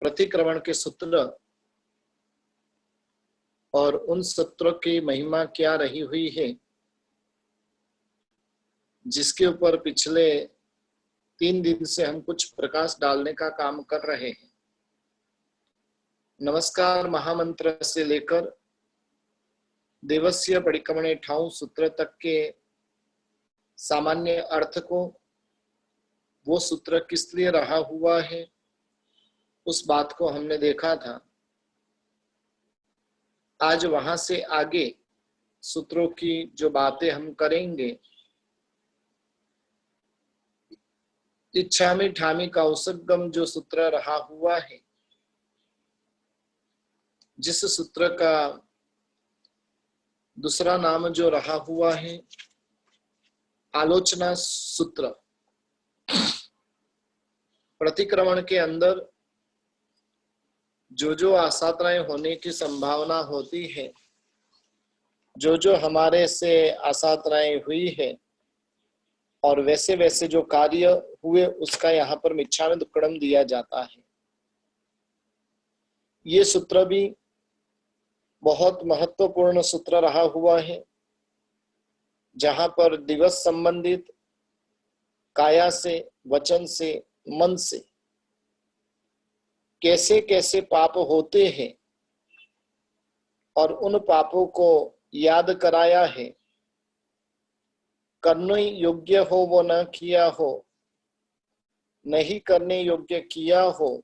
प्रतिक्रमण के सूत्र और उन सूत्रों की महिमा क्या रही हुई है, जिसके ऊपर पिछले 3 दिन से हम कुछ प्रकाश डालने का काम कर रहे हैं। नमस्कार महामंत्र से लेकर देवस्य परिक्रमणे ठाऊ सूत्र तक के सामान्य अर्थ को, वो सूत्र किस लिए रहा हुआ है, उस बात को हमने देखा था। आज वहां से आगे सूत्रों की जो बातें हम करेंगे, इच्छामि ठामी कौसगम जो सूत्र रहा हुआ है, जिस सूत्र का दूसरा नाम जो रहा हुआ है आलोचना सूत्र। प्रतिक्रमण के अंदर जो आसात्राएं होने की संभावना होती है, जो हमारे से आसात्राएं हुई है और वैसे वैसे जो कार्य हुए, उसका यहाँ पर मिच्छामि दुक्कड़म दिया जाता है। ये सूत्र भी बहुत महत्वपूर्ण सूत्र रहा हुआ है, जहां पर दिवस संबंधित काया से, वचन से, मन से कैसे कैसे पाप होते हैं और उन पापों को याद कराया है। करने योग्य हो वो न किया हो, नहीं करने योग्य किया हो,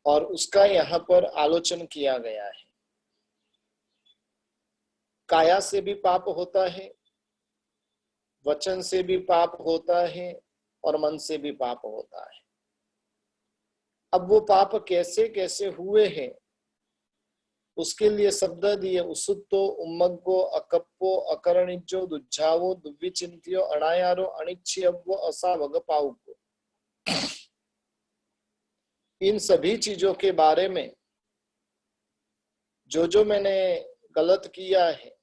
और उसका यहाँ पर आलोचन किया गया है। काया से भी पाप होता है, वचन से भी पाप होता है और मन से भी पाप होता है। अब वो पाप कैसे कैसे हुए हैं, उसके लिए शब्द दिए। उसुत्तो, उम्मग्गो, अकप्पो, अकरणिज्जो, दुज्झावो, दुर्विचिंत्यो, अणायारो, अनिच्छियव्वो, असावगपाउको। इन सभी चीजों के बारे में जो मैंने गलत किया है,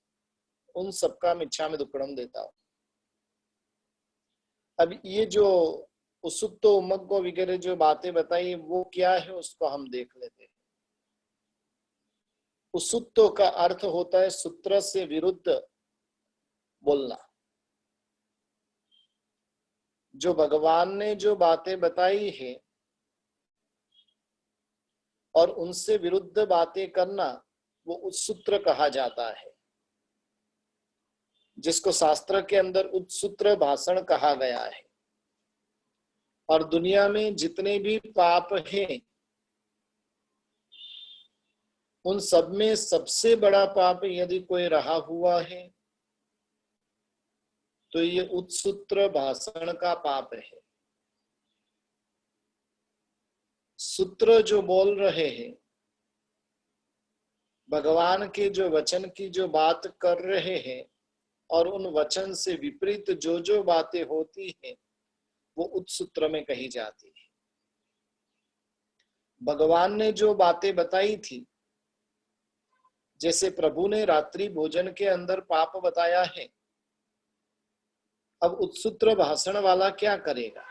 उन सबका मिच्छामि दुक्कड़म देता हूं। अब ये जो उसुत्तो, उम्मग्गो वगैरह जो बातें बताई, वो क्या है उसको हम देख लेते हैं। उसुत्तो का अर्थ होता है सूत्र से विरुद्ध बोलना। जो भगवान ने जो बातें बताई है और उनसे विरुद्ध बातें करना, वो उत्सूत्र कहा जाता है, जिसको शास्त्र के अंदर उत्सूत्र भाषण कहा गया है। और दुनिया में जितने भी पाप हैं, उन सब में सबसे बड़ा पाप यदि कोई रहा हुआ है तो ये उत्सूत्र भाषण का पाप है। सूत्र जो बोल रहे हैं, भगवान के जो वचन की जो बात कर रहे हैं, और उन वचन से विपरीत जो बातें होती हैं, वो उत्सूत्र में कही जाती है। भगवान ने जो बातें बताई थी, जैसे प्रभु ने रात्रि भोजन के अंदर पाप बताया है, अब उत्सूत्र भाषण वाला क्या करेगा?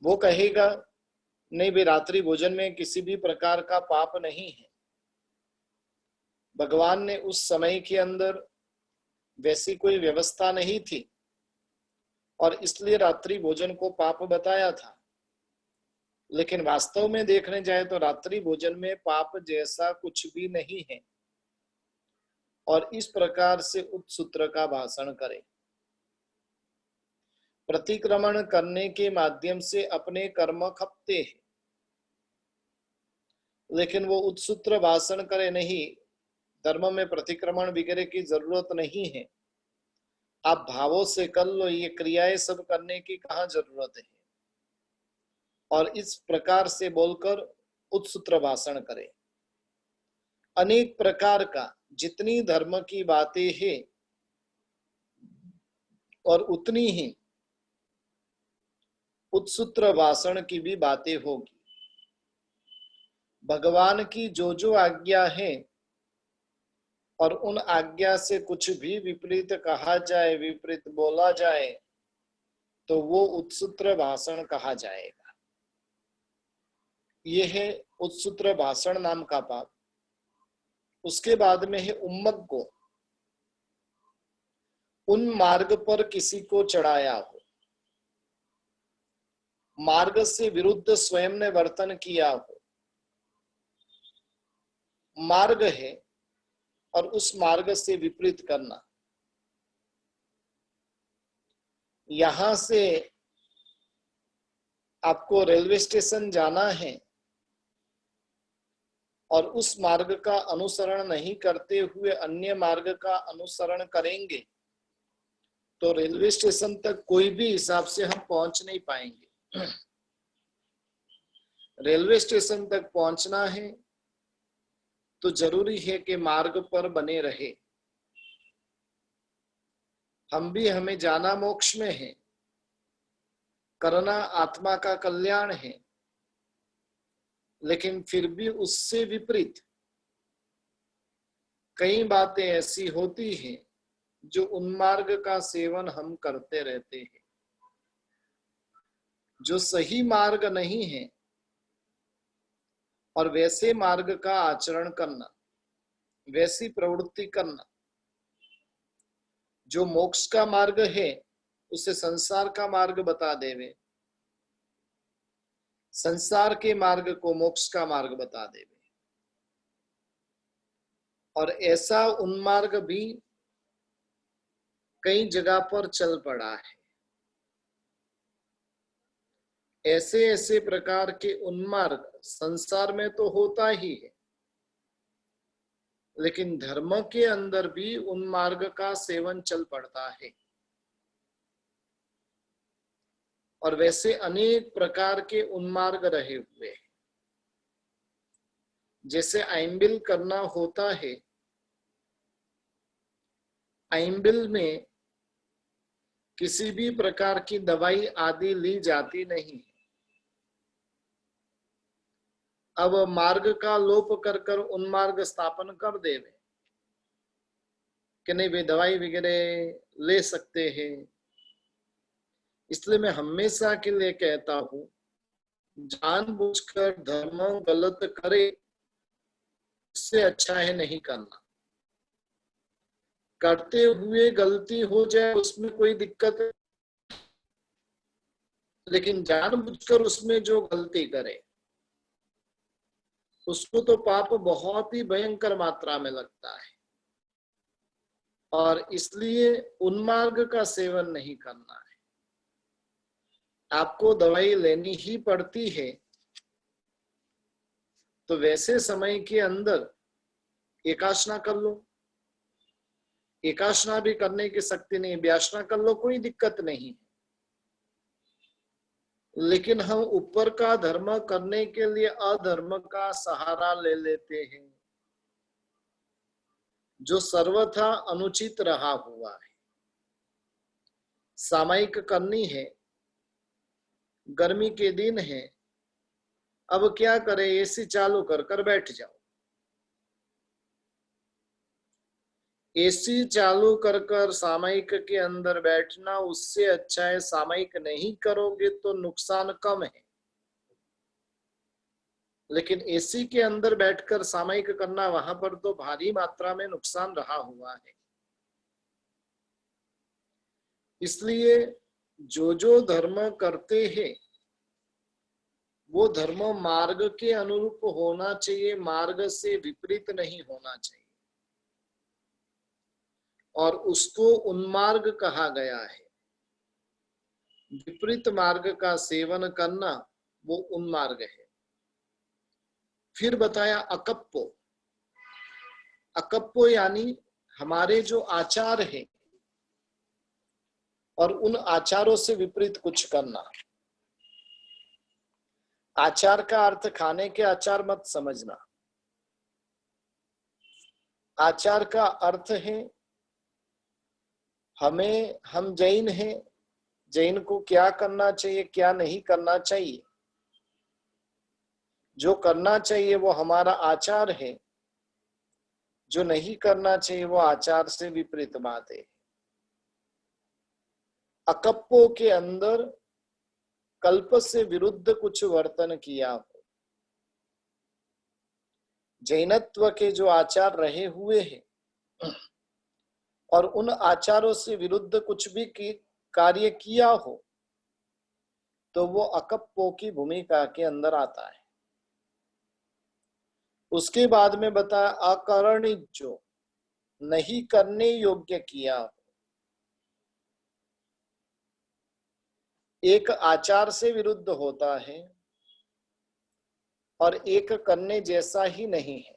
वो कहेगा नहीं भाई, रात्रि भोजन में किसी भी प्रकार का पाप नहीं है। भगवान ने उस समय के अंदर वैसी कोई व्यवस्था नहीं थी और इसलिए रात्रि भोजन को पाप बताया था। लेकिन वास्तव में देखने जाए तो रात्रि भोजन में पाप जैसा कुछ भी नहीं है, और इस प्रकार से उत्सूत्र का भाषण करें। प्रतिक्रमण करने के माध्यम से अपने कर्म खपते हैं, लेकिन वो उत्सूत्र भाषण करे नहीं। धर्म में प्रतिक्रमण वगैरह की जरूरत नहीं है, आप भावों से कर लो, ये क्रियाएं सब करने की कहाँ जरूरत है। और इस प्रकार से बोलकर उत्सूत्र भाषण करें। अनेक प्रकार का जितनी धर्म की बातें हैं, और उतनी ही उत्सूत्र भाषण की भी बातें होगी। भगवान की जो आज्ञा है, और उन आज्ञा से कुछ भी विपरीत कहा जाए, विपरीत बोला जाए, तो वो उत्सूत्र भाषण कहा जाएगा। ये है उत्सूत्र भाषण नाम का पाप। उसके बाद में है उम्मक को, उन मार्ग पर किसी को चढ़ाया हो, मार्ग से विरुद्ध स्वयं ने वर्तन किया हो। मार्ग है और उस मार्ग से विपरीत करना। यहां से आपको रेलवे स्टेशन जाना है और उस मार्ग का अनुसरण नहीं करते हुए अन्य मार्ग का अनुसरण करेंगे तो रेलवे स्टेशन तक कोई भी हिसाब से हम पहुंच नहीं पाएंगे। रेलवे स्टेशन तक पहुंचना है तो जरूरी है कि मार्ग पर बने रहे। हम भी हमें जाना मोक्ष में है, करना आत्मा का कल्याण है, लेकिन फिर भी उससे विपरीत कई बातें ऐसी होती हैं जो उन्मार्ग का सेवन हम करते रहते हैं। जो सही मार्ग नहीं है और वैसे मार्ग का आचरण करना, वैसी प्रवृत्ति करना, जो मोक्ष का मार्ग है उसे संसार का मार्ग बता देवे, संसार के मार्ग को मोक्ष का मार्ग बता देवे। और ऐसा उन्मार्ग भी कई जगह पर चल पड़ा है। ऐसे ऐसे प्रकार के उन्मार्ग संसार में तो होता ही है, लेकिन धर्म के अंदर भी उन्मार्ग का सेवन चल पड़ता है। और वैसे अनेक प्रकार के उन्मार्ग रहे हुए हैं। जैसे आइम्बिल करना होता है, आइम्बिल में किसी भी प्रकार की दवाई आदि ली जाती नहीं। अब मार्ग का लोप कर कर उन्मार्ग स्थापन कर देवे कि नहीं वे दवाई वगैरह ले सकते हैं। इसलिए मैं हमेशा के लिए कहता हूं, जानबूझकर धर्म गलत करे इससे अच्छा है नहीं करना। करते हुए गलती हो जाए उसमें कोई दिक्कत है, लेकिन जानबूझकर उसमें जो गलती करे उसको तो पाप बहुत ही भयंकर मात्रा में लगता है। और इसलिए उन्मार्ग का सेवन नहीं करना है। आपको दवाई लेनी ही पड़ती है तो वैसे समय के अंदर एकाशना कर लो। एकाशना भी करने की शक्ति नहीं, व्यासना कर लो, कोई दिक्कत नहीं। लेकिन हम ऊपर का धर्म करने के लिए अधर्म का सहारा ले लेते हैं, जो सर्वथा अनुचित रहा हुआ है। सामयिक करनी है, गर्मी के दिन है, अब क्या करें, एसी चालू कर कर बैठ जाओ। एसी चालू कर कर सामयिक के अंदर बैठना उससे अच्छा है सामयिक नहीं करोगे तो नुकसान कम है। लेकिन एसी के अंदर बैठकर सामयिक करना, वहां पर तो भारी मात्रा में नुकसान रहा हुआ है। इसलिए जो जो धर्म करते हैं वो धर्म मार्ग के अनुरूप होना चाहिए, मार्ग से विपरीत नहीं होना चाहिए। और उसको उन्मार्ग कहा गया है। विपरीत मार्ग का सेवन करना वो उन्मार्ग है। फिर बताया अकप्पो। अकप्पो यानी हमारे जो आचार है और उन आचारों से विपरीत कुछ करना। आचार का अर्थ खाने के आचार मत समझना। आचार का अर्थ है हम जैन हैं, जैन को क्या करना चाहिए क्या नहीं करना चाहिए। जो करना चाहिए वो हमारा आचार है, जो नहीं करना चाहिए वो आचार से विपरीत बात है। अकप्पो के अंदर कल्प से विरुद्ध कुछ वर्तन किया हो, जैनत्व के जो आचार रहे हुए हैं और उन आचारों से विरुद्ध कुछ भी कार्य किया हो तो वो अकप्पो की भूमिका के अंदर आता है। उसके बाद में बताया अकरणित, जो नहीं करने योग्य किया हो, एक आचार से विरुद्ध होता है और एक करने जैसा ही नहीं है।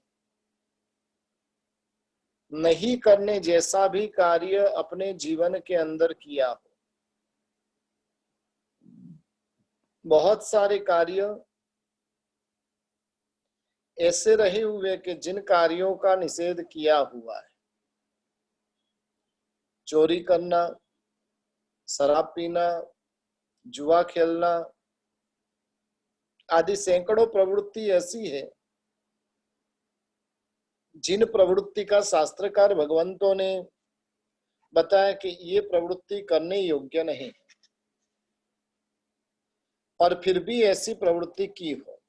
नहीं करने जैसा भी कार्य अपने जीवन के अंदर किया हो। बहुत सारे कार्य ऐसे रहे हुए कि जिन कार्यों का निषेध किया हुआ है। चोरी करना, शराब पीना, जुआ खेलना आदि सैकड़ों प्रवृत्ति ऐसी है जिन प्रवृत्ति का शास्त्रकार भगवंतों ने बताया कि ये प्रवृत्ति करने योग्य नहीं, और फिर भी ऐसी प्रवृत्ति की हो।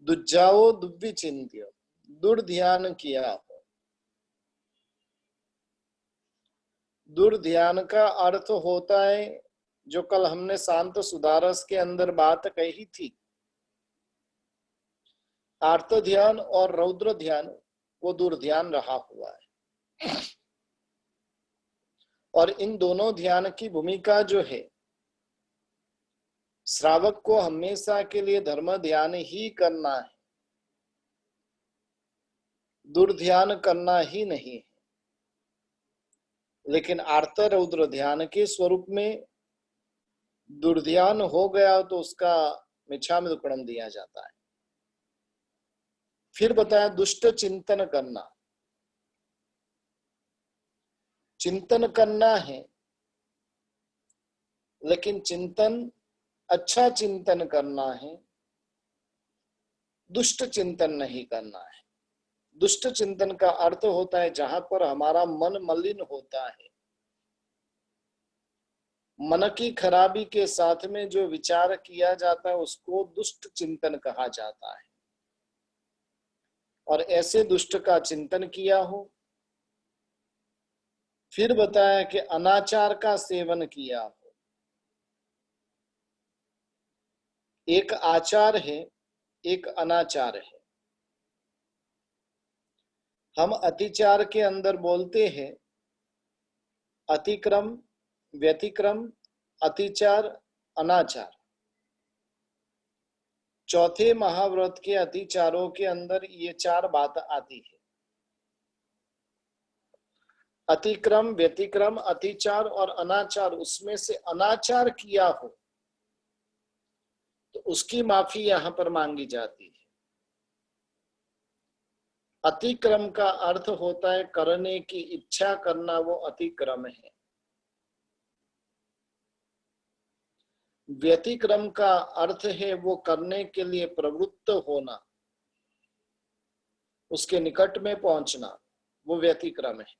दुर्जाओ दुर्विचिंत्य, दुर्ध्यान किया हो। दुर्ध्यान का अर्थ होता है, जो कल हमने शांत सुधारस के अंदर बात कही थी, आर्त ध्यान और रौद्र ध्यान, वो दुर्ध्यान रहा हुआ है। और इन दोनों ध्यान की भूमिका जो है, श्रावक को हमेशा के लिए धर्म ध्यान ही करना है, दुर्ध्यान करना ही नहीं है। लेकिन आर्त रौद्र ध्यान के स्वरूप में दुर्ध्यान हो गया तो उसका मिच्छामि दुक्कडम दिया जाता है। फिर बताया दुष्ट चिंतन करना। चिंतन करना है, लेकिन चिंतन अच्छा चिंतन करना है, दुष्ट चिंतन नहीं करना है। दुष्ट चिंतन का अर्थ होता है जहां पर हमारा मन मलिन होता है, मन की खराबी के साथ में जो विचार किया जाता है उसको दुष्ट चिंतन कहा जाता है। और ऐसे दुष्ट का चिंतन किया हो। फिर बताया कि अनाचार का सेवन किया हो। एक आचार है, एक अनाचार है। हम अतिचार के अंदर बोलते हैं अतिक्रम, व्यतिक्रम, अतिचार, अनाचार। चौथे महाव्रत के अतिचारों के अंदर ये चार बात आती है। अतिक्रम, व्यतिक्रम, अतिचार और अनाचार। उसमें से अनाचार किया हो तो उसकी माफी यहां पर मांगी जाती है। अतिक्रम का अर्थ होता है करने की इच्छा करना, वो अतिक्रम है। व्यतिक्रम का अर्थ है वो करने के लिए प्रवृत्त होना, उसके निकट में पहुंचना, वो व्यतिक्रम है।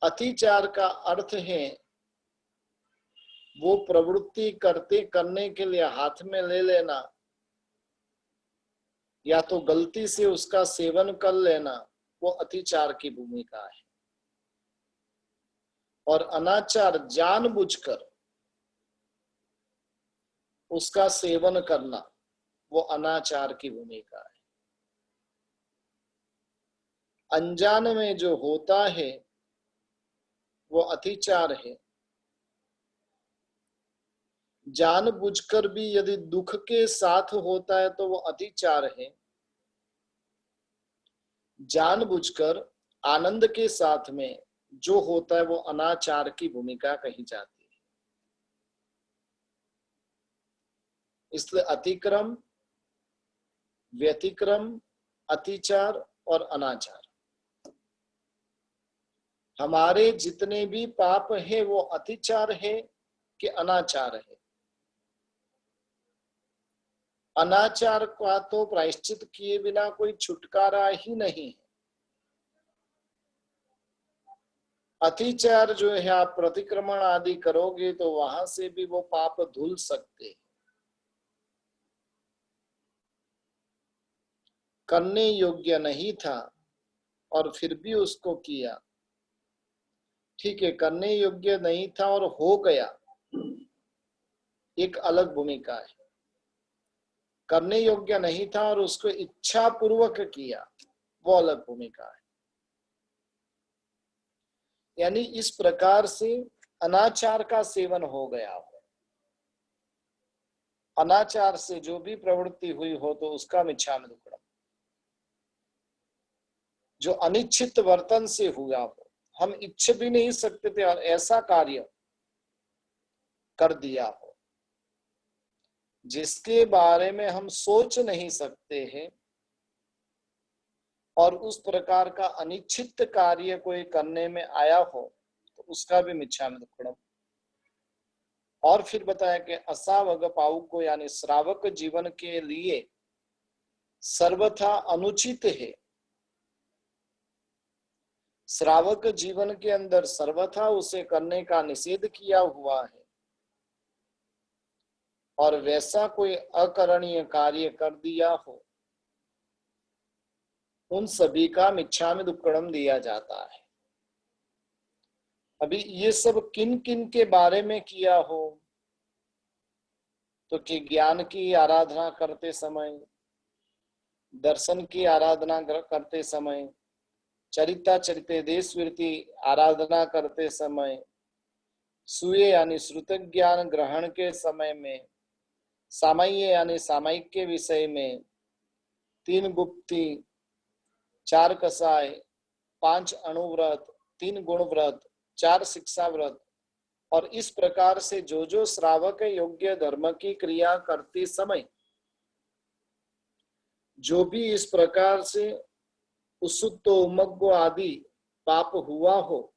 अतिचार का अर्थ है वो प्रवृत्ति करने के लिए हाथ में ले लेना, या तो गलती से उसका सेवन कर लेना, वो अतिचार की भूमिका है। और अनाचार जानबूझकर उसका सेवन करना, वो अनाचार की भूमिका है। अनजान में जो होता है वो अतिचार है। जानबूझकर भी यदि दुख के साथ होता है तो वो अतिचार है। जानबूझकर आनंद के साथ में जो होता है वो अनाचार की भूमिका कही जाती है। इसलिए अतिक्रम, व्यतिक्रम, अतिचार और अनाचार, हमारे जितने भी पाप है वो अतिचार है कि अनाचार है। अनाचार का तो प्रायश्चित किए बिना कोई छुटकारा ही नहीं है। अतिचार जो है, आप प्रतिक्रमण आदि करोगे तो वहां से भी वो पाप धुल सकते हैं। करने योग्य नहीं था और फिर भी उसको किया। ठीक है, करने योग्य नहीं था और हो गया, एक अलग भूमिका है। करने योग्य नहीं था और उसको इच्छा पूर्वक किया, वो अलग भूमिका है। यानी इस प्रकार से अनाचार का सेवन हो गया हो, अनाचार से जो भी प्रवृत्ति हुई हो तो उसका मिच्छामि दुक्कडम। जो अनिच्छित वर्तन से हुआ हो, हम इच्छ भी नहीं सकते थे और ऐसा कार्य कर दिया हो जिसके बारे में हम सोच नहीं सकते हैं, और उस प्रकार का अनिच्छित कार्य कोई करने में आया हो तो उसका भी मिच्छामि दुक्कडम। और फिर बताया कि असावग पाउक को, यानी श्रावक जीवन के लिए सर्वथा अनुचित है। श्रावक जीवन के अंदर सर्वथा उसे करने का निषेध किया हुआ है, और वैसा कोई अकरणीय कार्य कर दिया हो, उन सभी का मिच्छामि दुक्कडम दिया जाता है। अभी ये सब किन किन के बारे में किया हो, तो कि ज्ञान की आराधना करते समय, दर्शन की आराधना करते समय, चरिता चरिते देश वृत्ति आराधना करते समय, सूये यानी श्रुत ज्ञान ग्रहण के समय में, सामय्य यानी सामयिक के विषय में, 3 गुप्ती, 4 कसाय, 5 अणुव्रत, 3 गुण व्रत, 4 शिक्षा व्रत, और इस प्रकार से जो जो श्रावक योग्य धर्म की क्रिया करते समय जो भी इस प्रकार से उसुत्तो उमग्गो आदि पाप हुआ हो,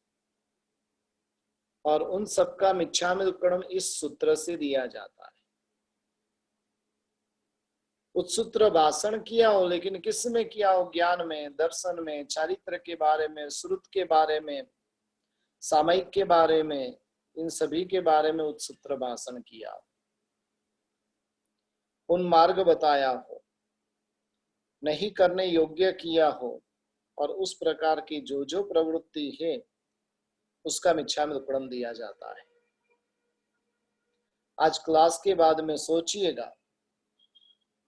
और उन सबका मिच्छामि दुक्कडम इस सूत्र से दिया जाता है। उत्सूत्र भाषण किया हो, लेकिन किस में किया हो? ज्ञान में, दर्शन में, चारित्र के बारे में, श्रुत के बारे में, सामयिक के बारे में, इन सभी के बारे में उत्सूत्र भाषण किया हो, उन मार्ग बताया हो, नहीं करने योग्य किया हो, और उस प्रकार की जो जो प्रवृत्ति है उसका मिच्छामि दुक्कडम दिया जाता है। आज क्लास के बाद में सोचिएगा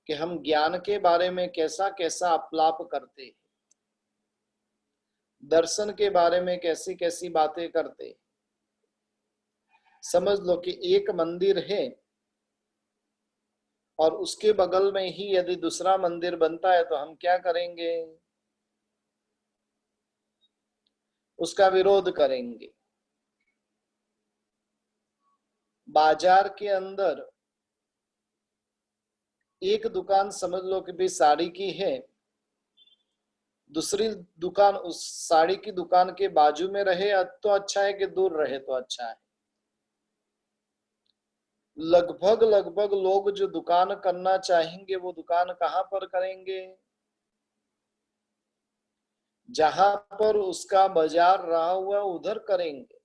कि हम ज्ञान के बारे में कैसा कैसा अपलाप करते, दर्शन के बारे में कैसी कैसी बातें करते। समझ लो कि एक मंदिर है और उसके बगल में ही यदि दूसरा मंदिर बनता है तो हम क्या करेंगे? उसका विरोध करेंगे। बाजार के अंदर एक दुकान समझ लो कि भी साड़ी की है, दूसरी दुकान उस साड़ी की दुकान के बाजू में रहे तो अच्छा है कि दूर रहे तो अच्छा है? लगभग लगभग लोग जो दुकान करना चाहेंगे वो दुकान कहां पर करेंगे? जहां पर उसका बाजार रहा हुआ उधर करेंगे।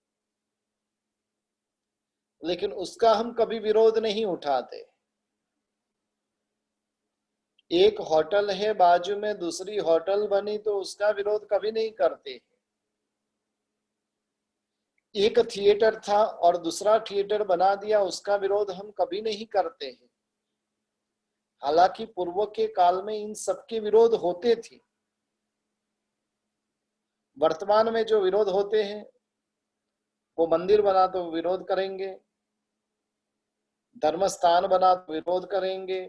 लेकिन उसका हम कभी विरोध नहीं उठाते। एक होटल है बाजू में, दूसरी होटल बनी तो उसका विरोध कभी नहीं करते। एक थिएटर था और दूसरा थिएटर बना दिया, उसका विरोध हम कभी नहीं करते हैं। हालांकि पूर्व के काल में इन सबके विरोध होते थे। वर्तमान में जो विरोध होते हैं, वो मंदिर बना तो विरोध करेंगे, धर्म स्थान बना तो विरोध करेंगे,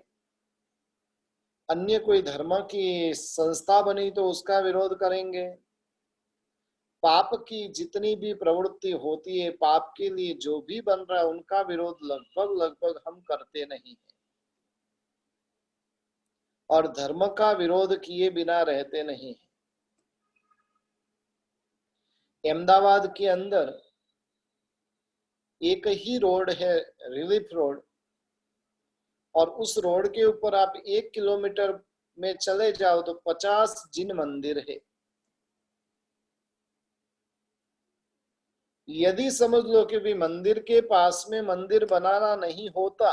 अन्य कोई धर्म की संस्था बनी तो उसका विरोध करेंगे। पाप की जितनी भी प्रवृत्ति होती है, पाप के लिए जो भी बन रहा है, उनका विरोध लगभग लगभग हम करते नहीं है, और धर्म का विरोध किए बिना रहते नहीं है। अहमदाबाद के अंदर एक ही रोड है, रिलीफ रोड, और उस रोड के ऊपर आप 1 किलोमीटर में चले जाओ तो 50 जिन मंदिर है। यदि समझ लो कि भी मंदिर के पास में मंदिर बनाना नहीं होता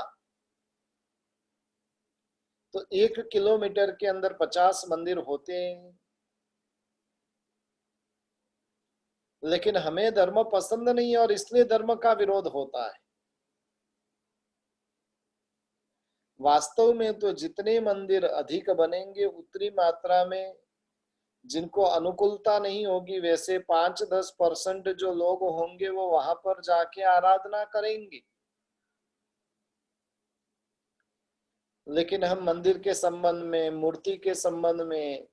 तो 1 किलोमीटर के अंदर 50 मंदिर होते हैं, लेकिन हमें धर्म पसंद नहीं है और इसलिए धर्म का विरोध होता है। वास्तव में तो जितने मंदिर अधिक बनेंगे उतनी मात्रा में जिनको अनुकूलता नहीं होगी, वैसे 5-10% जो लोग होंगे वो वहां पर जाके आराधना करेंगे। लेकिन हम मंदिर के संबंध में, मूर्ति के संबंध में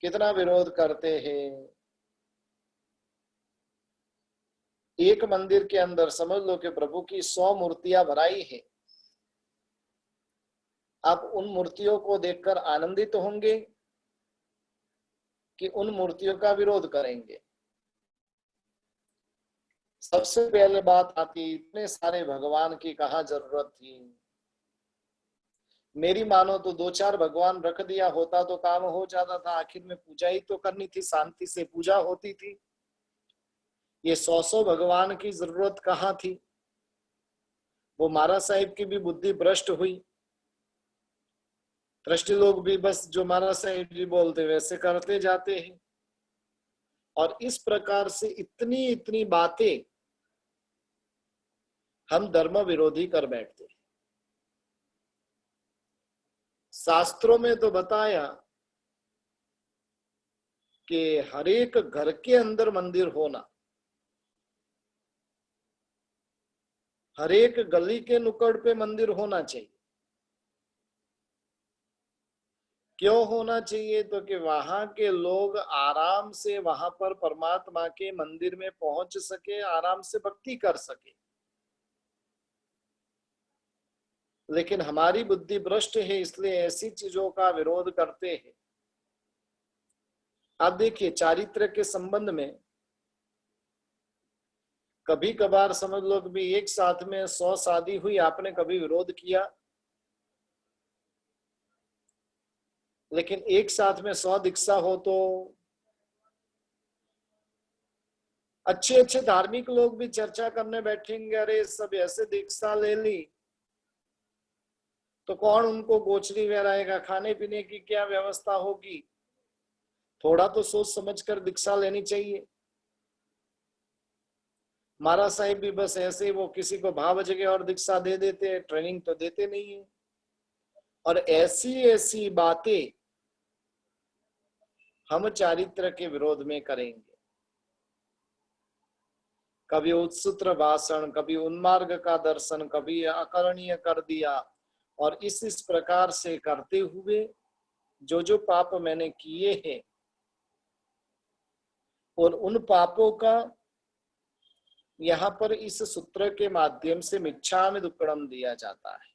कितना विरोध करते हैं। एक मंदिर के अंदर समझ लो कि प्रभु की 100 मूर्तियां भराई है। आप उन मूर्तियों को देखकर आनंदित होंगे कि उन मूर्तियों का विरोध करेंगे। सबसे पहले बात आती, इतने सारे भगवान की कहाँ जरूरत थी। मेरी मानो तो 2-4 भगवान रख दिया होता तो काम हो जाता था। आखिर में पूजा ही तो करनी थी, शांति से पूजा होती थी। ये 100 भगवान की जरूरत कहाँ थी। वो महाराज साहिब की भी बुद्धि भ्रष्ट हुई। दृष्टि लोग भी बस जो महाराज साहिब जी बोलते वैसे करते जाते हैं, और इस प्रकार से इतनी इतनी बातें हम धर्म विरोधी कर बैठते हैं। शास्त्रों में तो बताया कि हर एक घर के अंदर मंदिर होना, हर एक गली के नुक्कड़ पे मंदिर होना चाहिए। क्यों होना चाहिए? तो कि वहां के लोग आराम से वहां पर परमात्मा के मंदिर में पहुंच सके, आराम से भक्ति कर सके। लेकिन हमारी बुद्धि भ्रष्ट है, इसलिए ऐसी चीजों का विरोध करते हैं। आप देखिए, चारित्र के संबंध में कभी कभार समझ लो कि एक साथ में 100 शादी हुई, आपने कभी विरोध किया? लेकिन एक साथ में 100 दीक्षा हो तो अच्छे अच्छे धार्मिक लोग भी चर्चा करने बैठेंगे, अरे सब ऐसे दीक्षा ले ली तो कौन उनको गोचरी कराएगा, खाने पीने की क्या व्यवस्था होगी। थोड़ा तो सोच समझकर दीक्षा लेनी चाहिए। महाराज साहिब भी बस ऐसे ही वो किसी को भाव जगह और दीक्षा दे देते हैं, ट्रेनिंग तो देते नहीं है। और ऐसी ऐसी बातें हम चारित्र के विरोध में करेंगे। कभी उत्सूत्र भाषण, कभी उन्मार्ग का दर्शन, कभी अकरणीय कर दिया, और इस प्रकार से करते हुए जो जो पाप मैंने किए हैं और उन पापों का यहाँ पर इस सूत्र के माध्यम से मिच्छामि दुक्कडम दिया जाता है।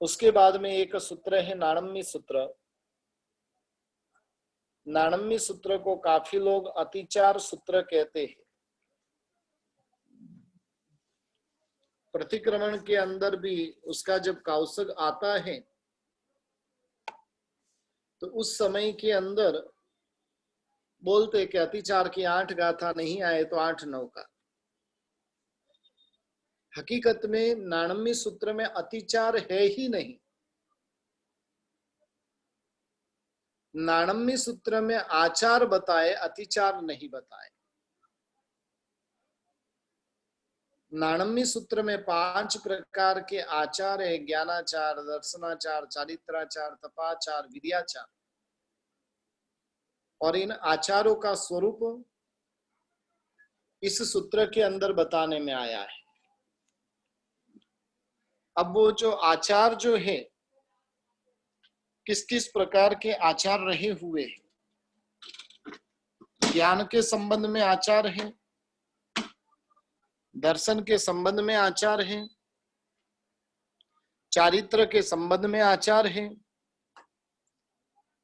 उसके बाद में एक सूत्र है नाणम्य सूत्र। नाणम्य सूत्र को काफी लोग अतिचार सूत्र कहते हैं। प्रतिक्रमण के अंदर भी उसका जब कौशक आता है तो उस समय के अंदर बोलते कि अतिचार की 8 गाथा नहीं आए तो 8-9 का। हकीकत में नाणम्य सूत्र में अतिचार है ही नहीं। नाणम्य सूत्र में आचार बताए, अतिचार नहीं बताए। नाणम्य सूत्र में 5 प्रकार के आचार है, ज्ञानाचार, दर्शनाचार, चारित्राचार, तपाचार, विद्याचार। और इन आचारों का स्वरूप इस सूत्र के अंदर बताने में आया है। अब वो जो आचार जो है, किस किस प्रकार के आचार रहे हुए हैं। ज्ञान के संबंध में आचार है, दर्शन के संबंध में आचार है, चारित्र के संबंध में आचार है,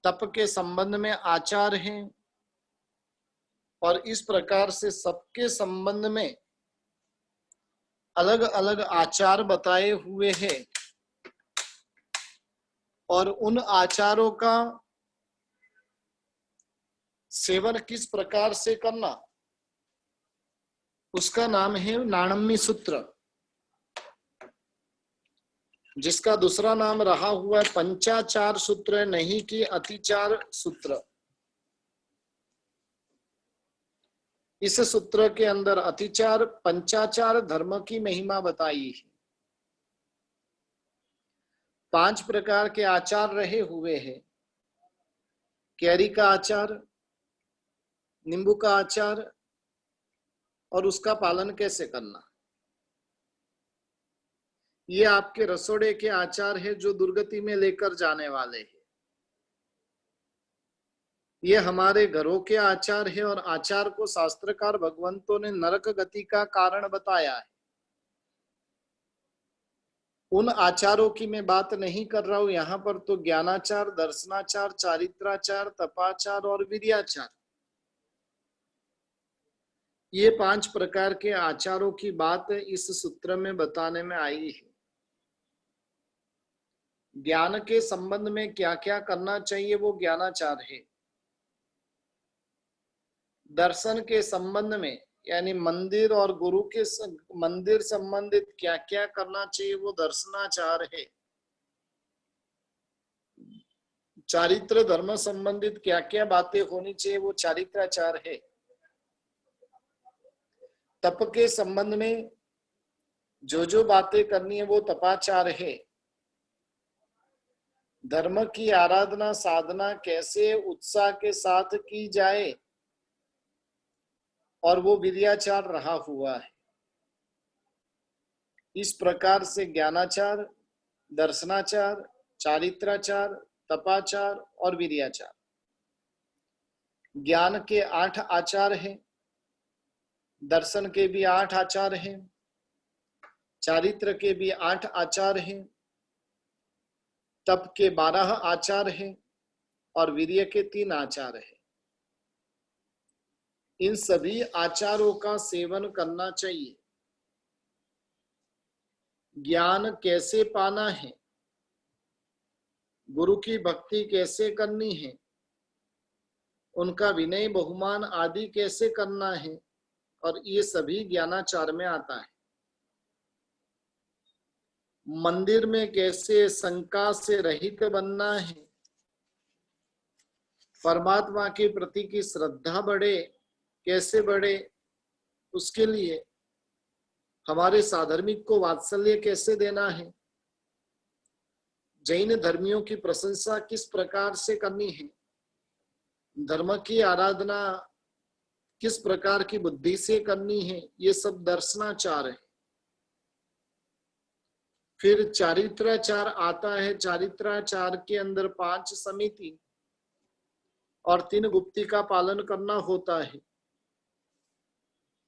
तप के संबंध में आचार है, और इस प्रकार से सबके संबंध में अलग अलग आचार बताए हुए हैं। और उन आचारों का सेवन किस प्रकार से करना, उसका नाम है नाणम्य सूत्र। जिसका दूसरा नाम रहा हुआ है पंचाचार सूत्र, नहीं कि अतिचार सूत्र। इस सूत्र के अंदर अतिचार पंचाचार धर्म की महिमा बताई है। 5 प्रकार के आचार रहे हुए हैं। कैरी का आचार, नींबू का आचार, और उसका पालन कैसे करना। ये आपके रसोड़े के आचार है जो दुर्गति में लेकर जाने वाले हैं। ये हमारे घरों के आचार है, और आचार को शास्त्रकार भगवंतों ने नरक गति का कारण बताया है। उन आचारों की मैं बात नहीं कर रहा हूं यहाँ पर, तो ज्ञानाचार, दर्शनाचार, चारित्राचार, तपाचार और वीर्याचार, ये 5 प्रकार के आचारों की बात इस सूत्र में बताने में आई है। ज्ञान के संबंध में क्या क्या करना चाहिए वो ज्ञानाचार है। दर्शन के संबंध में यानी मंदिर और गुरु के मंदिर संबंधित क्या क्या करना चाहिए वो दर्शनाचार है। चारित्र धर्म संबंधित क्या क्या बातें होनी चाहिए वो चारित्राचार है। तप के संबंध में जो जो बातें करनी है वो तपाचार है। धर्म की आराधना साधना कैसे उत्साह के साथ की जाए, और वो वीर्याचार रहा हुआ है। इस प्रकार से ज्ञानाचार, दर्शनाचार, चारित्राचार, तपाचार और वीर्याचार, ज्ञान के 8 आचार हैं, दर्शन के भी 8 आचार हैं, चारित्र के भी 8 आचार हैं, तप के 12 आचार हैं, और वीर्य के 3 आचार हैं। इन सभी आचारों का सेवन करना चाहिए। ज्ञान कैसे पाना है, गुरु की भक्ति कैसे करनी है, उनका विनय बहुमान आदि कैसे करना है, और ये सभी ज्ञानाचार में आता है। मंदिर में कैसे शंका से रहित बनना है, परमात्मा के प्रति की श्रद्धा बढ़े, कैसे बढ़े, उसके लिए हमारे साधर्मिक को वात्सल्य कैसे देना है, जैन धर्मियों की प्रशंसा किस प्रकार से करनी है, धर्म की आराधना किस प्रकार की बुद्धि से करनी है, ये सब दर्शनाचार है। फिर चारित्राचार आता है। चारित्राचार के अंदर 5 समिति और 3 गुप्ती का पालन करना होता है।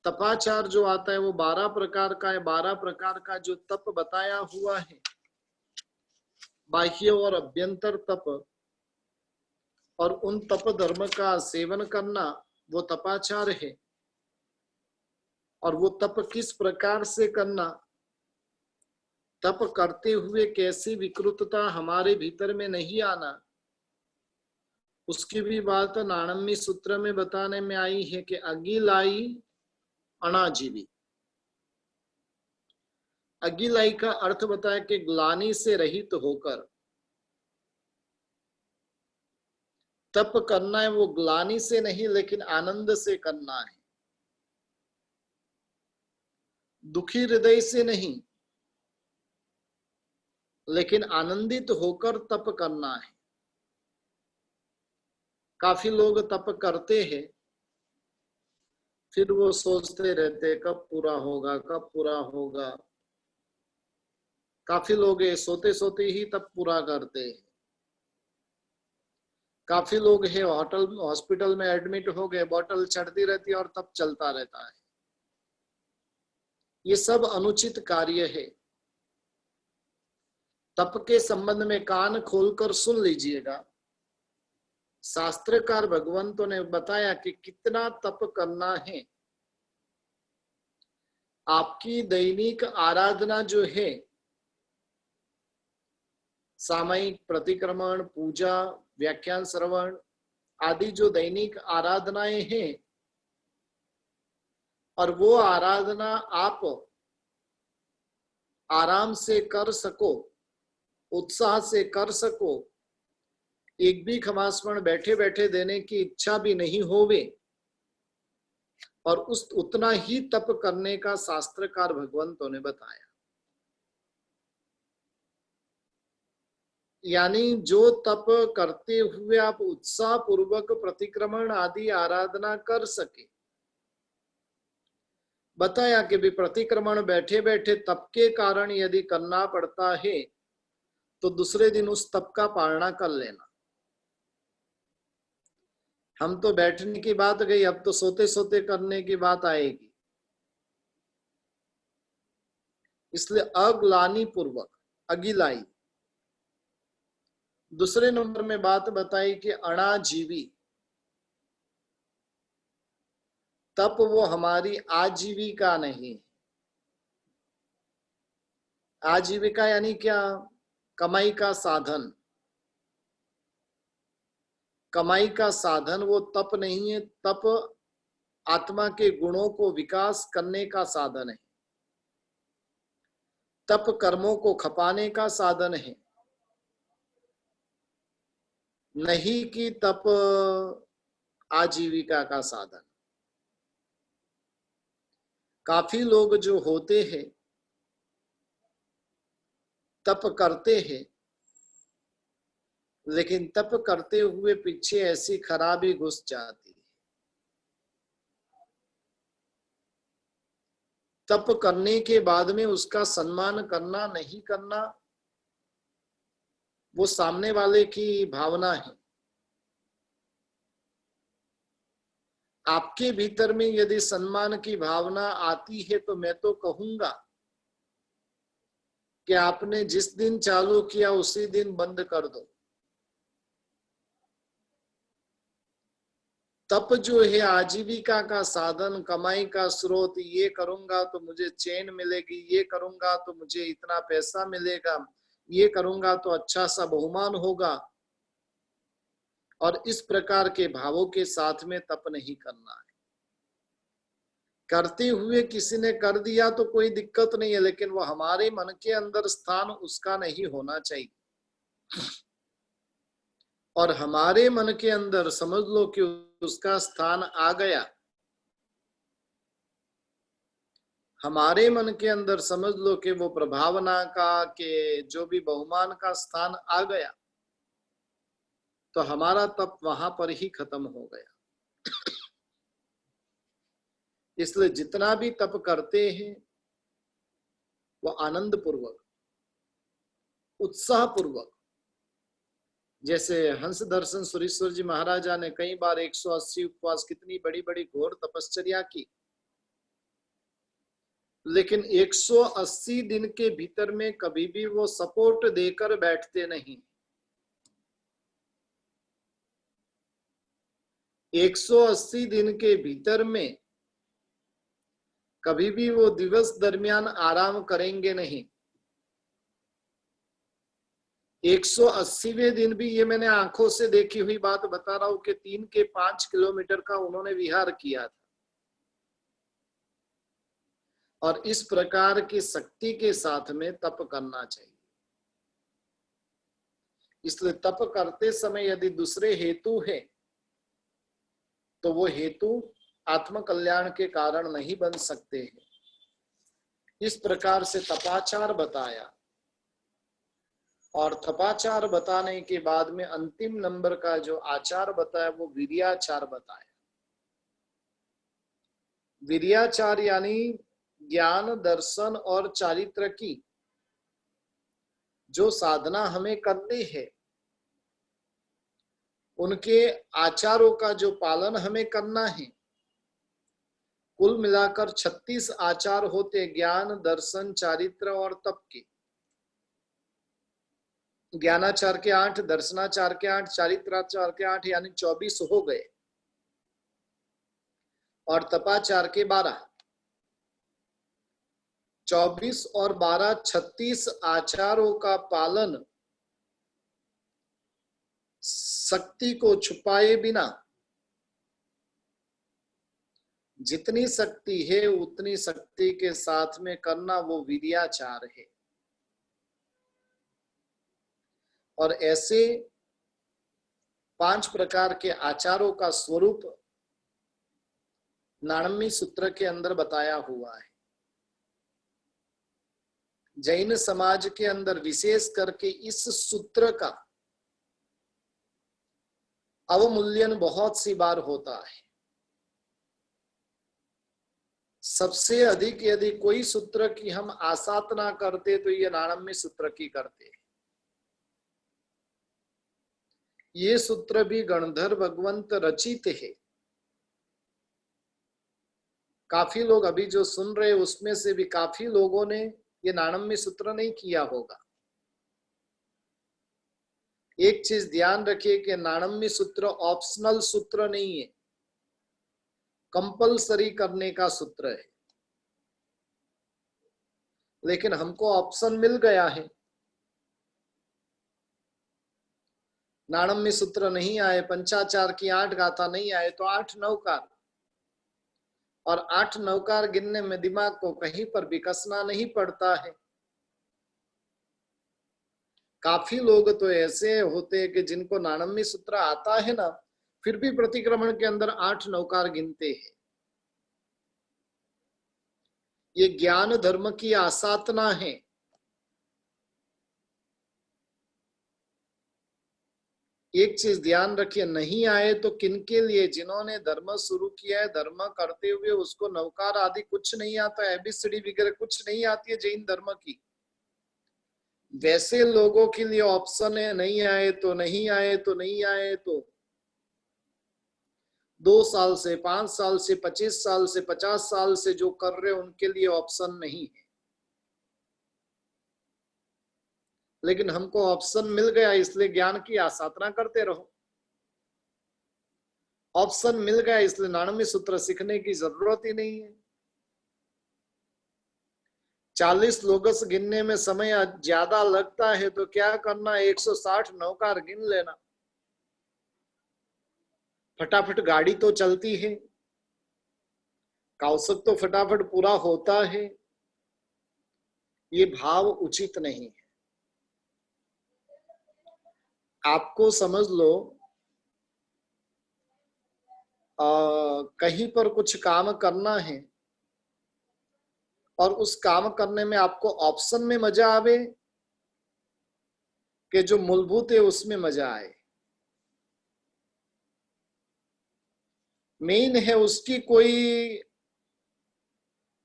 तपाचार जो आता है वो 12 प्रकार का है। 12 प्रकार का जो तप बताया हुआ है, बाह्य और अभ्यंतर तप, और उन तप धर्म का सेवन करना वो तपाचार है। और वो तप किस प्रकार से करना, तप करते हुए कैसी विकृतता हमारे भीतर में नहीं आना, उसकी भी बात नाणम्य सूत्र में बताने में आई है कि अगिलाई अनाजीवी। अगिलाई का अर्थ बताया कि ग्लानि से रहित होकर तप करना है। वो ग्लानि से नहीं लेकिन आनंद से करना है, दुखी हृदय से नहीं लेकिन आनंदित होकर तप करना है। काफी लोग तप करते हैं, फिर वो सोचते रहते कब पूरा होगा, कब पूरा होगा। काफी लोग सोते सोते ही तप पूरा करते हैं। काफी लोग है हॉस्पिटल में एडमिट हो गए, बोतल चढ़ती रहती है और तप चलता रहता है। ये सब अनुचित कार्य है। तप के संबंध में कान खोलकर सुन लीजिएगा। शास्त्रकार भगवंतों ने बताया कि कितना तप करना है। आपकी दैनिक आराधना जो है, सामयिक प्रतिक्रमण, पूजा, व्याख्यान श्रवण आदि जो दैनिक आराधनाएं हैं, और वो आराधना आप आराम से कर सको, उत्साह से कर सको, एक भी खमास्मरण बैठे बैठे देने की इच्छा भी नहीं होवे, और उस उतना ही तप करने का शास्त्रकार भगवंतों ने बताया। यानी जो तप करते हुए आप उत्साह पूर्वक प्रतिक्रमण आदि आराधना कर सके। बताया कि भी प्रतिक्रमण बैठे बैठे तप के कारण यदि करना पड़ता है तो दूसरे दिन उस तप का पालना कर लेना। हम तो बैठने की बात गई, अब तो सोते सोते करने की बात आएगी। इसलिए अग्लानि पूर्वक, अगिलाई। दूसरे नंबर में बात बताई कि अणाजीवी तप, वो हमारी आजीविका नहीं। आजीविका यानी क्या? कमाई का साधन। कमाई का साधन वो तप नहीं है। तप आत्मा के गुणों को विकास करने का साधन है। तप कर्मों को खपाने का साधन है, नहीं कि तप आजीविका का साधन। काफी लोग जो होते हैं तप करते हैं, लेकिन तप करते हुए पीछे ऐसी खराबी घुस जाती है। तप करने के बाद में उसका सम्मान करना नहीं करना, वो सामने वाले की भावना है। आपके भीतर में यदि सम्मान की भावना आती है तो मैं तो कहूंगा कि आपने जिस दिन चालू किया उसी दिन बंद कर दो। तप जो है आजीविका का साधन, कमाई का स्रोत। ये करूंगा तो मुझे चैन मिलेगी, ये करूंगा तो मुझे इतना पैसा मिलेगा, ये करूंगा तो अच्छा सा बहुमान होगा, और इस प्रकार के भावों के साथ में तप नहीं करना है। करते हुए किसी ने कर दिया तो कोई दिक्कत नहीं है, लेकिन वो हमारे मन के अंदर स्थान उसका नहीं होना चाहिए। और हमारे मन के अंदर समझ लो कि उसका स्थान आ गया, हमारे मन के अंदर समझ लो कि वो प्रभावना का, के जो भी बहुमान का स्थान आ गया, तो हमारा तप वहां पर ही खत्म हो गया। इसलिए जितना भी तप करते हैं वो आनंद पूर्वक, उत्साह पूर्वक। जैसे हंस दर्शन सुरेश्वर जी महाराजा ने कई बार 180 उपवास, कितनी बड़ी बड़ी घोर तपश्चर्या की, लेकिन 180 दिन के भीतर में कभी भी वो सपोर्ट देकर बैठते नहीं। 180 दिन के भीतर में कभी भी वो दिवस दरमियान आराम करेंगे नहीं। 180वें दिन भी, ये मैंने आंखों से देखी हुई बात बता रहा हूं कि 3 के 5 किलोमीटर का उन्होंने विहार किया था। और इस प्रकार की शक्ति के साथ में तप करना चाहिए। इसलिए तप करते समय यदि दूसरे हेतु है तो वो हेतु आत्म कल्याण के कारण नहीं बन सकते हैं। इस प्रकार से तपाचार बताया, और तपाचार बताने के बाद में अंतिम नंबर का जो आचार बताया वो वीर्याचार बताया। वीर्याचार यानी ज्ञान, दर्शन और चारित्र की जो साधना हमें करनी है, उनके आचारों का जो पालन हमें करना है। कुल मिलाकर 36 आचार होते, ज्ञान, दर्शन, चारित्र और तप के। ज्ञानाचार के 8, दर्शनाचार के 8, चारित्राचार के 8, यानी 24 हो गए, और तपाचार के 12। 24 और 12, 36 आचारों का पालन शक्ति को छुपाए बिना, जितनी शक्ति है उतनी शक्ति के साथ में करना, वो वीर्याचार है। और ऐसे 5 प्रकार के आचारों का स्वरूप नाणम्य सूत्र के अंदर बताया हुआ है। जैन समाज के अंदर विशेष करके इस सूत्र का अवमूल्यन बहुत सी बार होता है। सबसे अधिक यदि कोई सूत्र की हम आसाधना करते तो ये नाणम्य सूत्र की करते। ये सूत्र भी गणधर भगवंत रचित है। काफी लोग अभी जो सुन रहे उसमें से भी काफी लोगों ने ये नाणम्य सूत्र नहीं किया होगा। एक चीज ध्यान रखिए कि नाणम्य सूत्र ऑप्शनल सूत्र नहीं है, कंपलसरी करने का सूत्र है। लेकिन हमको ऑप्शन मिल गया है। नाणम्य सूत्र नहीं आए, पंचाचार की 8 गाथा नहीं आए तो 8 नवकार, और 8 नवकार गिनने में दिमाग को कहीं पर भी कसना नहीं पड़ता है। काफी लोग तो ऐसे होते हैं कि जिनको नाणम्य सूत्र आता है ना, फिर भी प्रतिक्रमण के अंदर 8 नवकार गिनते हैं। ये ज्ञान धर्म की आसाधना है। एक चीज ध्यान रखिए, नहीं आए तो किनके लिए? जिन्होंने धर्म शुरू किया है, धर्म करते हुए उसको नवकार आदि कुछ नहीं आता, एबीसीडी वगैरह कुछ नहीं आती है जैन धर्म की, वैसे लोगों के लिए ऑप्शन है नहीं आए तो नहीं आए तो नहीं आए तो 2 साल से 5 साल से 25 साल से 50 साल से जो कर रहे उनके लिए ऑप्शन नहीं है। लेकिन हमको ऑप्शन मिल गया इसलिए ज्ञान की आसाधना करते रहो। ऑप्शन मिल गया इसलिए नाणम्य सूत्र सीखने की जरूरत ही नहीं है। 40 लोगस गिनने में समय ज्यादा लगता है तो क्या करना, 160 नवकार गिन लेना, फटाफट गाड़ी तो चलती है, कौशक तो फटाफट पूरा होता है। ये भाव उचित नहीं है। आपको समझ लो कहीं पर कुछ काम करना है और उस काम करने में आपको ऑप्शन में मजा आवे कि जो मूलभूत है उसमें मजा आए। मेन है उसकी कोई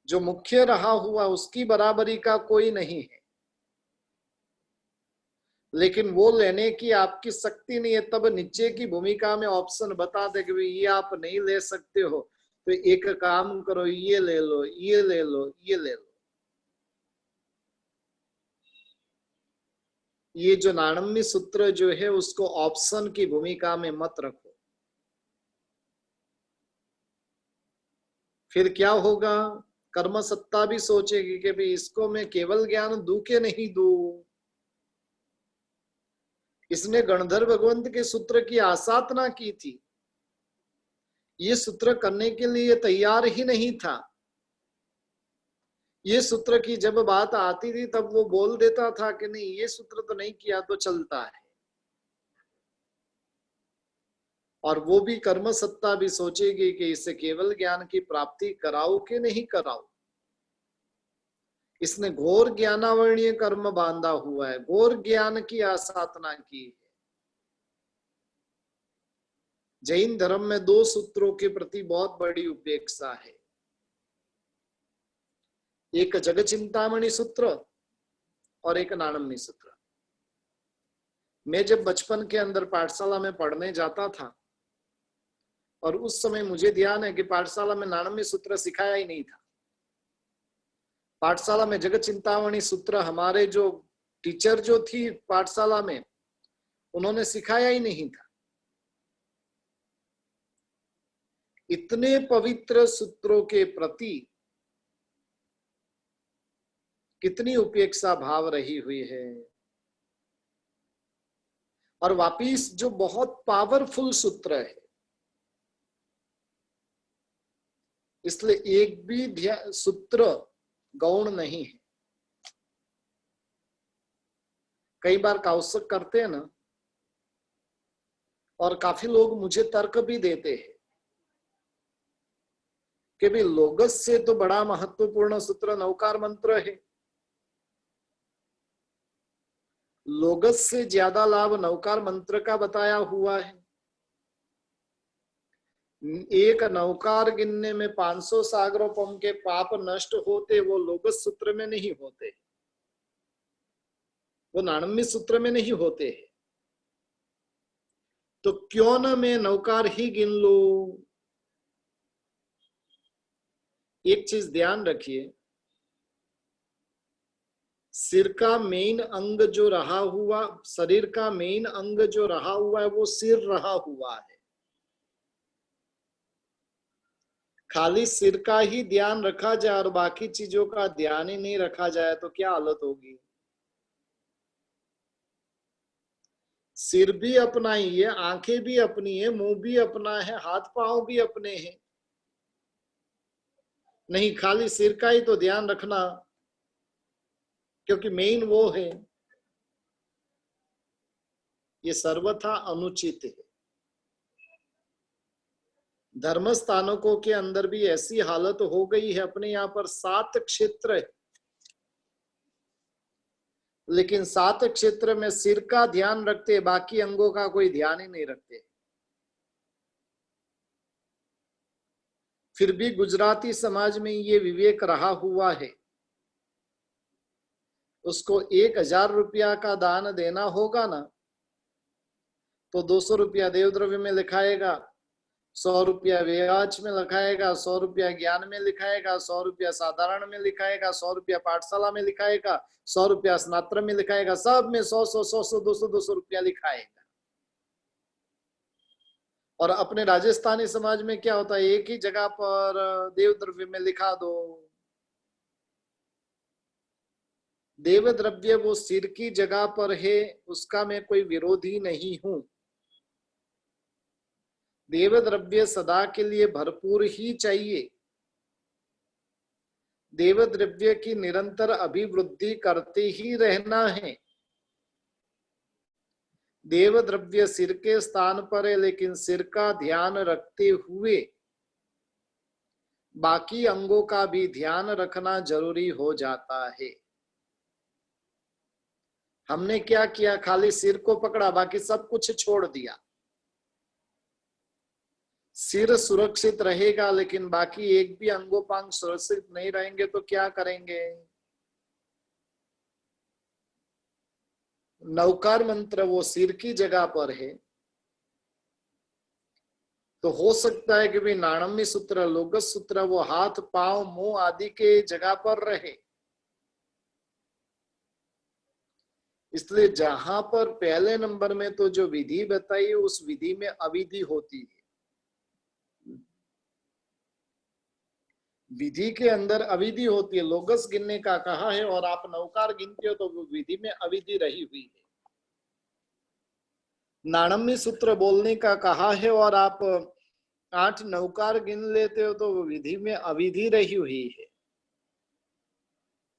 जो मुख्य रहा हुआ उसकी बराबरी का कोई नहीं है, लेकिन वो लेने की आपकी शक्ति नहीं है। तब नीचे की भूमिका में ऑप्शन बता दे कि ये आप नहीं ले सकते हो तो एक काम करो, ये ले लो, ये ले लो, ये ले लो। ये जो नाणम्य सूत्र जो है उसको ऑप्शन की भूमिका में मत रखो। फिर क्या होगा, कर्म सत्ता भी सोचेगी कि भाई इसको मैं केवल ज्ञान दूं के नहीं दूं। इसने गणधर भगवंत के सूत्र की आसाधना की थी, ये सूत्र करने के लिए तैयार ही नहीं था। ये सूत्र की जब बात आती थी तब वो बोल देता था कि नहीं ये सूत्र तो नहीं किया तो चलता है। और वो भी कर्म सत्ता भी सोचेगी कि इससे केवल ज्ञान की प्राप्ति कराओ कि नहीं कराओ। इसने घोर ज्ञानावरणीय कर्म बांधा हुआ है, घोर ज्ञान की आसाधना की है। जैन धर्म में 2 सूत्रों के प्रति बहुत बड़ी उपेक्षा है, एक जग चिंतामणि सूत्र और एक नाणम्य सूत्र। मैं जब बचपन के अंदर पाठशाला में पढ़ने जाता था और उस समय मुझे ध्यान है कि पाठशाला में नाणम्य सूत्र सिखाया ही नहीं था। पाठशाला में जगत चिंतामणि सूत्र हमारे जो टीचर जो थी पाठशाला में उन्होंने सिखाया ही नहीं था। इतने पवित्र सूत्रों के प्रति कितनी उपेक्षा भाव रही हुई है। और वापिस जो बहुत पावरफुल सूत्र है, इसलिए एक भी सूत्र गौण नहीं है। कई बार कौसक करते हैं ना, और काफी लोग मुझे तर्क भी देते हैं कि भी लोगस से तो बड़ा महत्वपूर्ण सूत्र नौकार मंत्र है, लोगस से ज्यादा लाभ नौकार मंत्र का बताया हुआ है। एक नौकार गिनने में 500 सागरोपम के पाप नष्ट होते, वो लोगस सूत्र में नहीं होते, वो नाणम्य सूत्र में नहीं होते हैं। तो क्यों न मैं नौकार ही गिन लू। एक चीज ध्यान रखिए, सिर का मेन अंग जो रहा हुआ, शरीर का मेन अंग जो रहा हुआ है वो सिर रहा हुआ है। खाली सिर का ही ध्यान रखा जाए और बाकी चीजों का ध्यान ही नहीं रखा जाए तो क्या हालत होगी। सिर भी अपना ही है, आंखें भी अपनी है, मुंह भी अपना है, हाथ पांव भी अपने हैं। नहीं, खाली सिर का ही तो ध्यान रखना, क्योंकि मेन वो है। ये सर्वथा अनुचित है। धर्म स्थानकों के अंदर भी ऐसी हालत हो गई है, अपने यहाँ पर 7 क्षेत्र है, लेकिन 7 क्षेत्र में सिर का ध्यान रखते, बाकी अंगों का कोई ध्यान ही नहीं रखते। फिर भी गुजराती समाज में ये विवेक रहा हुआ है, उसको 1000 रुपया का दान देना होगा ना, तो 200 रुपया देवद्रव्य में लिखाएगा, 100 रुपया ब्याज में लिखाएगा, 100 रुपया ज्ञान में लिखाएगा, 100 रुपया साधारण में लिखाएगा, 100 रुपया पाठशाला में लिखाएगा, 100 रुपया स्नातक में लिखाएगा, सब में 100 200 रुपया लिखाएगा। और अपने राजस्थानी समाज में क्या होता है, एक ही जगह पर देवद्रव्य में लिखा दो। देवद्रव्य वो सिर की जगह पर है, उसका मैं कोई विरोधी नहीं हूं। देवद्रव्य सदा के लिए भरपूर ही चाहिए, देवद्रव्य की निरंतर अभिवृद्धि करते ही रहना है। देवद्रव्य सिर के स्थान पर है, लेकिन सिर का ध्यान रखते हुए बाकी अंगों का भी ध्यान रखना जरूरी हो जाता है। हमने क्या किया, खाली सिर को पकड़ा, बाकी सब कुछ छोड़ दिया। सिर सुरक्षित रहेगा, लेकिन बाकी एक भी अंगोपांग सुरक्षित नहीं रहेंगे तो क्या करेंगे। नौकार मंत्र वो सिर की जगह पर है, तो हो सकता है कि भी नाणम्य सूत्र, लोगस सूत्र वो हाथ पांव मुंह आदि के जगह पर रहे। इसलिए जहां पर पहले नंबर में तो जो विधि बताई, उस विधि में अविधि होती है। विधि के अंदर अविधि होती है। लोगस गिनने का कहा है और आप नौकार गिनते हो तो वो विधि में अविधि रही हुई है। नाणम्य सूत्र बोलने का कहा है और आप 8 नौकार गिन लेते हो तो वो विधि में अविधि रही हुई है।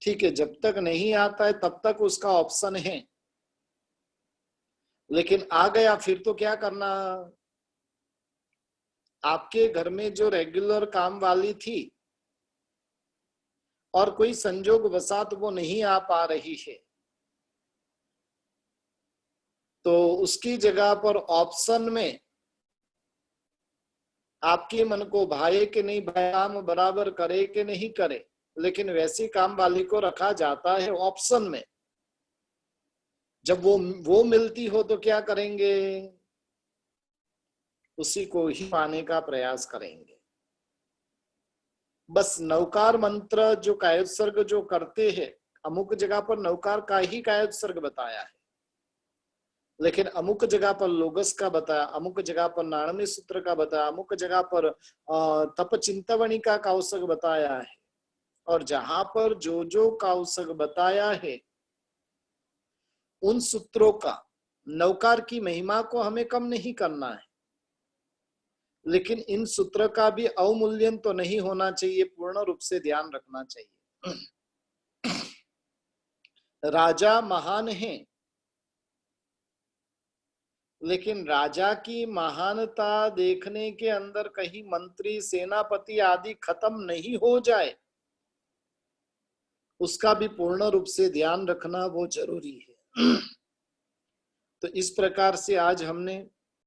ठीक है, जब तक नहीं आता है तब तक उसका ऑप्शन है, लेकिन आ गया फिर तो क्या करना। आपके घर में जो रेगुलर काम वाली थी और कोई संजोग वसात वो नहीं आ पा रही है, तो उसकी जगह पर ऑप्शन में आपके मन को भाए कि नहीं भाई, काम बराबर करे कि नहीं करे, लेकिन वैसी काम वाली को रखा जाता है ऑप्शन में। जब वो मिलती हो तो क्या करेंगे, उसी को ही पाने का प्रयास करेंगे। बस नौकार मंत्र जो कायोत्सर्ग जो करते हैं, अमुक जगह पर नौकार का ही कायोत्सर्ग बताया है, लेकिन अमुक जगह पर लोगस का बताया, अमुक जगह पर नाणम्य सूत्र का बताया, अमुक जगह पर तप चिंतावणी का कौशक बताया है। और जहां पर जो जो कौशक बताया है, उन सूत्रों का, नौकार की महिमा को हमें कम नहीं करना है, लेकिन इन सूत्र का भी अवमूल्यन तो नहीं होना चाहिए, पूर्ण रूप से ध्यान रखना चाहिए। राजा महान है, लेकिन राजा की महानता देखने के अंदर कहीं मंत्री सेनापति आदि खत्म नहीं हो जाए, उसका भी पूर्ण रूप से ध्यान रखना वो जरूरी है। तो इस प्रकार से आज हमने